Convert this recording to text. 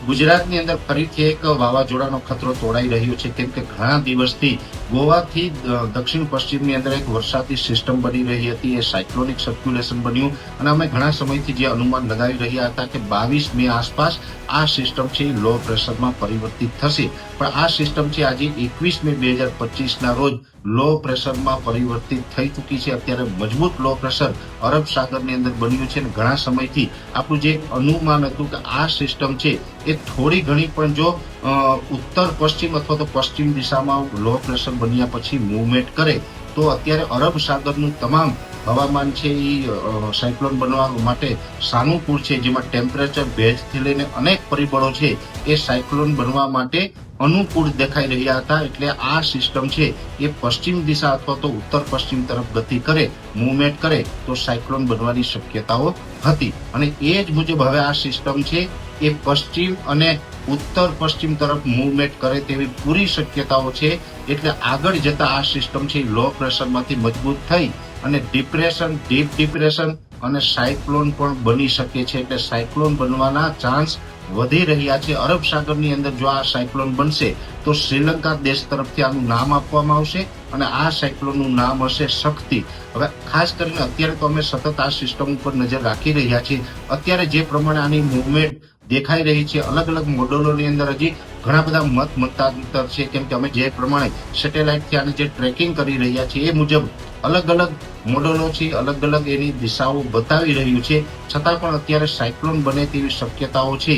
ગુજરાતની અંદર ફરીથી એક વાવાઝોડાનો ખતરો તોડાઈ રહ્યો છે, કેમ કે ઘણા દિવસથી ગોવાથી દક્ષિણ પશ્ચિમની અંદર એક વરસાદી સિસ્ટમ બની રહી હતી. એ સાયક્લોનિક સર્ક્યુલેશન બન્યું અને અમે ઘણા સમયથી જે અનુમાન લગાવી રહ્યા હતા કે 22 મે આસપાસ આ સિસ્ટમ છે એ લો પ્રેશરમાં પરિવર્તિત થશે, પણ આ સિસ્ટમ છે આજે 21 મે 2025 રોજ લો પ્રેશરમાં પરિવર્તિત થઈ ચૂકી છે. અત્યારે મજબૂત લો પ્રેશર અરબ સાગરની અંદર બન્યું છે અને ઘણા સમયથી આપણું જે અનુમાન હતું કે આ સિસ્ટમ છે એ થોડી ઘણી પણ જો ઉત્તર પશ્ચિમ અથવા તો પશ્ચિમ દિશામાં લો પ્રેશર બન્યા પછી મૂવમેન્ટ કરે તો અત્યારે અરબ સાગરનું તમામ હવામાન છે એ સાયક્લોન બનવા માટે સાનુકૂળ છે, જેમાં ટેમ્પરેચર, ભેજથી લઈને અનેક પરિબળો છે એ સાયક્લોન બનવા માટે અનુકૂળ દેખાઈ રહ્યા હતા. એટલે આ સિસ્ટમ છે એ પશ્ચિમ દિશા અથવા તો ઉત્તર પશ્ચિમ તરફ ગતિ કરે, મૂવમેન્ટ કરે તો સાયક્લોન બનવાની શક્યતાઓ હતી અને એ જ મુજબ હવે આ સિસ્ટમ છે એ પશ્ચિમ અને ઉત્તર પશ્ચિમ તરફ મૂવમેન્ટ કરે તેવી પૂરી શક્યતાઓ છે. એટલે આગળ જતા આ સિસ્ટમ છે લો પ્રેશરમાંથી મજબૂત થઈ અને ડિપ્રેશન, ડીપ ડિપ્રેશન અને સાયક્લોન પણ બની શકે છે. એટલે સાયક્લોન બનવાના ચાન્સ વધી રહ્યા છે. અરબ સાગરની અંદર જો આ સાયક્લોન બનશે તો શ્રીલંકા દેશ તરફથી આનું નામ આપવામાં આવશે અને આ સાયક્લોનનું નામ હશે શક્તિ. હવે ખાસ કરીને અત્યારે તો અમે સતત આ સિસ્ટમ ઉપર નજર રાખી રહ્યા છીએ. અત્યારે જે પ્રમાણે આની મૂવમેન્ટ દેખાઈ રહી છે, અલગ અલગ મોડેલોની અંદર હજી ઘણા બધા મતાંતર છે, કેમ કે અમે જે પ્રમાણે સેટેલાઇટથી આને જે ટ્રેકિંગ કરી રહ્યા છીએ એ મુજબ અલગ અલગ મોડેલો છે, અલગ અલગ એની દિશાઓ બતાવી રહ્યું છે. છતાં પણ અત્યારે સાયક્લોન બને તેવી શક્યતાઓ છે